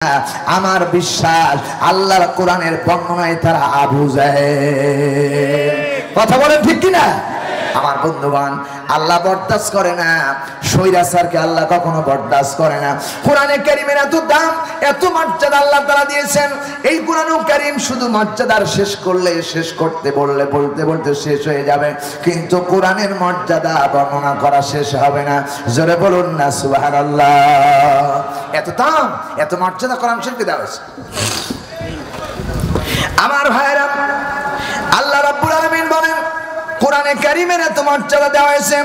আমার বিশ্বাস আল্লাহর কোরআনের বর্ণনায় তারা আবু জাহেল। কথা বলেন ঠিক কিনা? আমার বন্ধুগণ, আল্লাহ বরদাস্ত করে না, স্বৈরাচারকে আল্লাহ কখনো বরদাস্ত করে না। কোরআনে কারীমের এত দাম, এত মর্যাদা আল্লাহ তাআলা দিয়েছেন। এই কোরআনুল কারীম শুধু মর্যাদার শেষ করলে, শেষ করতে বললে বলতে বলতে শেষ হয়ে যাবে, কিন্তু কোরআনের মর্যাদা বর্ণনা করা শেষ হবে না। জোরে বলুন না সুবহানাল্লাহ। এত দাম, এত মর্যাদা কোরআন শরীফে দেওয়া হয়েছে। আমার ভাইরা, আল্লাহ রাব্বুল আলামিন বলেন কোরআনে কারীমের এত মর্যাদা দেওয়া হয়েছে।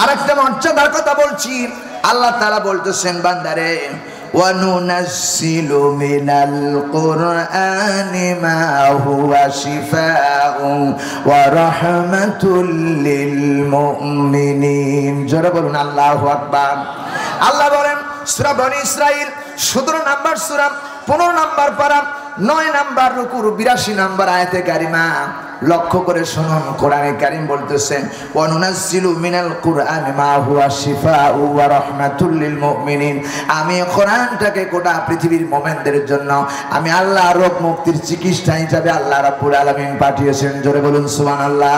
আরেকটা মর্যাদার কথা বলছি। আল্লাহ তাআলা বলতেছেন, বান্দারে ওয়া নুনাজ্জিলু মিনাল কুরআনি মা হুয়া শিফাউন ওয়া রাহমাতুল লিল মুমিনিন। জোরে বলুন আল্লাহু আকবার। আল্লাহ বলেন সূরা বনী ইসরাঈল 17 নম্বর সূরা 15 নম্বর পারা 9 নম্বর রুকুর 82 নম্বর আয়াতে কারিমা লক্ষ্য করে শুনুন। কোরআনে কারীম বলতেছেন ওয়া নুনাজ্জিলু মিনাল কুরআনি মা হুয়া শিফাউ ওয়া রাহমাতুল লিল মুমিনিন। আমি কোরআনটাকে গোটা পৃথিবীর মুমিনদের জন্য আমি আল্লাহ রোগ মুক্তির চিকিৎসা হিসেবে আল্লাহ রাব্বুল আলামিন পাঠিয়েছেন। জোরে বলুন সুবহানাল্লাহ।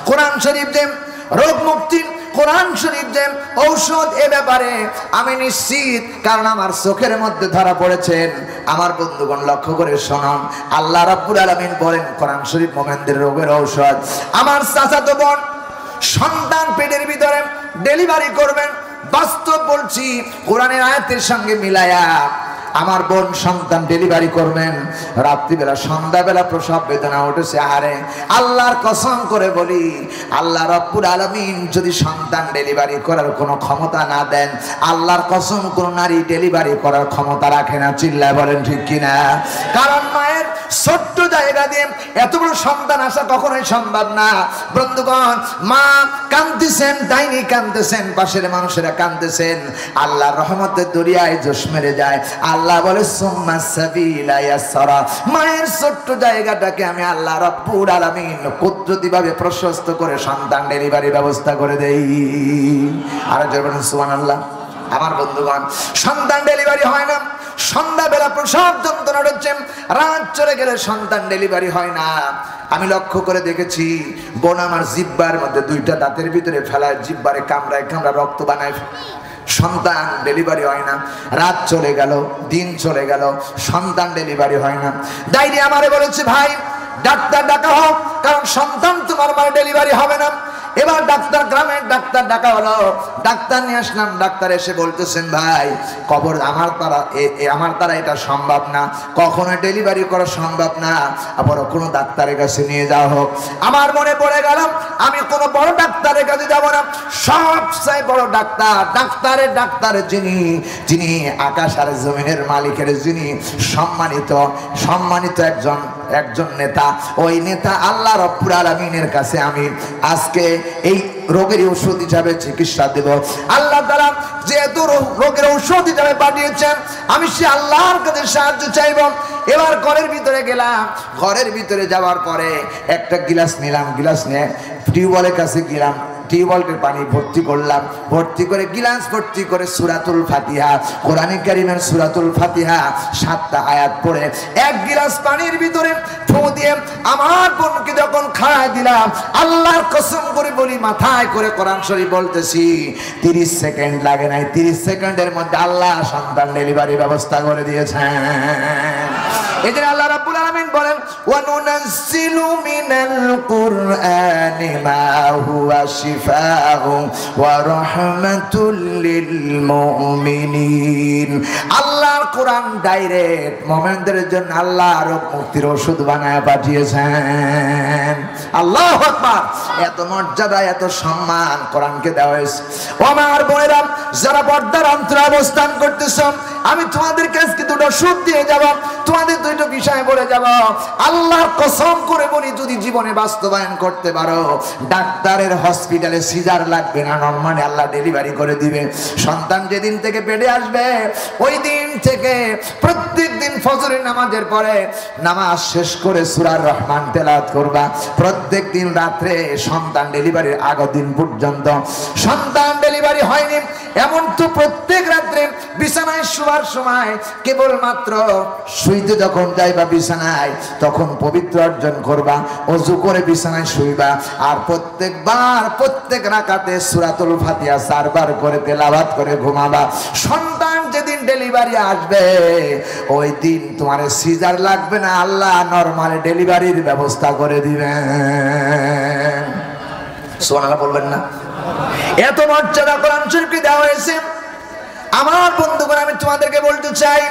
কোরআন শরীফ যে রোগ মুক্তি, কোরআন শরীফ যে ঔষধ, এ ব্যাপারে আমি নিশ্চিত, কারণ আমার চোখের মধ্যে ধরা পড়েছেন। আমার বন্ধুগণ লক্ষ্য করে শুনুন, আল্লাহ রাব্বুল আলামিন বলেন কোরআন শরীফ মুমিনদের রোগের ঔষধ। আমার চাচাতো বোন সন্তান পেটের ভিতরে ডেলিভারি করবেন, বাস্তব বলছি, কোরআনের আয়াতের সঙ্গে মিলায়া আমার বোন সন্তান ডেলিভারি করবেন, রাত্রিবেলা সন্ধ্যাবেলা প্রসব বেদনা উঠেছে, আরে আল্লাহর কসম করে বলি, আল্লাহ রাব্বুল আলামিন যদি সন্তান ডেলিভারি করার কোনো ক্ষমতা না দেন, আল্লাহর কসম কোন নারী ডেলিভারি করার ক্ষমতা রাখে না। চিল্লায় বলেন ঠিক কিনা? কারণ মায়ের ছোট্ট জায়গা দিয়ে এত বড় সন্তান আসা কখনোই সম্ভব না। বন্ধুগণ, মা কাঁদতেছেন, ডাইনি কাঁদতেছেন, পাশের মানুষেরা কাঁদতেছেন, আল্লাহর রহমতের দরিয়ায় জোশ মেরে যায়। আল্লাহ বলে সুম্মা সাবিলা ইয়াসরা। মায়ের ছোট্ট জায়গাটাকে আমি আল্লাহ রাব্বুল আলামিন কুদরতিভাবে প্রশস্ত করে সন্তান ডেলিভারি ব্যবস্থা করে দেই। আর জোরে বলুন সুবহানাল্লাহ। আমার বন্ধুগণ, সন্তান ডেলিভারি হয় না, সন্ধ্যাবেলা প্রসব যন্ত্রণা হচ্ছে, রাত চলে গেলে সন্তান ডেলিভারি হয় না। আমি লক্ষ্য করে দেখেছি, বোন আমার জিহ্বার মধ্যে 2টা দাঁতের ভিতরে ফেলায়, জিহ্বারে কামড়ায় কামড়া রক্ত বানায়, সন্তান ডেলিভারি হয় না। রাত চলে গেল, দিন চলে গেল, সন্তান ডেলিভারি হয় না। ডাইনি আমারে বলেছে, ভাই ডাক্তার ডাকা হোক, কারণ সন্তান তোমার মায়ের ডেলিভারি হবে না। এবার ডাক্তার, গ্রামের ডাক্তার ডাকা হলো, ডাক্তার নিয়ে আসলাম। ডাক্তার এসে বলতেছেন, ভাই কবর আমার দ্বারা এটা সম্ভব না, কখনো ডেলিভারি করা সম্ভব না, আবার কোনো ডাক্তারের কাছে নিয়ে যাওয়া হোক। আমার মনে পড়ে গেলাম, আমি কোনো বড় ডাক্তারের কাছে যাব না, সবচেয়ে বড় ডাক্তার যিনি আকাশ আর জমিনের মালিকের, যিনি সম্মানিত একজন নেতা, ওই নেতা আল্লাহ রাব্বুল আলামিনের কাছে আমি আজকে এই রোগের ঔষধ হিসাবে চিকিৎসা দেব। আল্লাহ তাআলা যেহেতু রোগের ঔষধ হিসাবে পাঠিয়েছেন, আমি সে আল্লাহর কাছে সাহায্য চাইব। এবার ঘরের ভিতরে গেলাম, ঘরের ভিতরে যাওয়ার পরে একটা গিলাস নিলাম, গিলাস নিয়ে টিউবওয়েলের কাছে গেলাম, টিউবওয়েলের পানি ভর্তি করলাম, ভর্তি করে গিলাস ভর্তি করে সূরাতুল ফাতিহা, কোরআনে কারীমের সূরাতুল ফাতিহা 7টা আয়াত পড়ে এক গিলাস পানির ভিতরে ফু দিয়ে আমার বোনকে যখন খাওয়া দিলাম, আল্লাহর কসম করে বলি, মাথায় করে কোরআন শরীফ বলতেছি, 30 সেকেন্ড লাগে নাই, 30 সেকেন্ডের মধ্যে আল্লাহ সন্তান ডেলিভারি ব্যবস্থা করে দিয়েছেন। এজন্য আল্লাহ রাব্বুল আলামিন বলেন ওয়া নুনাজ্জিলু মিনাল কুরআনি মা হুয়া শিফাউ ওয়া রাহমাতুল লিল মুমিনিন। আল্লাহর কোরআন ডাইরেক্ট মুমিনদের জন্য আল্লাহ রোগ মুক্তির ওষুধ বানায় পাঠিয়েছেন। আল্লাহু আকবার। এত মর্যাদা, এত সম্মান কোরআনকে দেওয়া হয়েছে। ও আমার বোনেরা, যারা পর্দার অন্তরে অবস্থান করতেছ, আমি তোমাদেরকে আজকে 2টা ওষুধ দিয়ে যাব, তোমাদের 2টা বিষয় বলে যাব। আল্লাহর কসম করে বলি, যদি জীবনে বাস্তবায়ন করতে পারো, ডাক্তারের হসপিটালে সিজার লাগবে না, নরমালি আল্লাহ ডেলিভারি করে দিবে। সন্তান যেদিন থেকে পেটে আসবে, ওই দিন থেকে প্রত্যেক দিন ফজরের নামাজের পরে নামাজ শেষ করে সূরা রহমান তেলাওয়াত করবা। প্রত্যেক দিন রাত্রে সন্তান ডেলিভারির আগের দিন পর্যন্ত, সন্তান ডেলিভারি হয়নি এমন তো প্রত্যেক রাত্রে বিছানায় শোয়ার সময় কেবলমাত্র শুইতে যখন যাইবা বিছানায় তখন পবিত্র অর্জন করবা, ওযু করে বিছানায় শুইবা। আর প্রত্যেকবার প্রত্যেক রাকাতে সূরাতুল ফাতিহা 4 বার করে তেলাওয়াত করে ঘুমাবা। সন্তান যেদিন ডেলিভারি আসবে ওই দিন তোমার সিজার লাগবে না, আল্লাহ নরমাল ডেলিভারির ব্যবস্থা করে দিবেন। সুবহানাল্লাহ বলবেন না? এত মর্যাদা কোরআন শরীফে দেওয়া হয়েছে। আমার বন্ধুগণ, আমি তোমাদেরকে বলতে চাই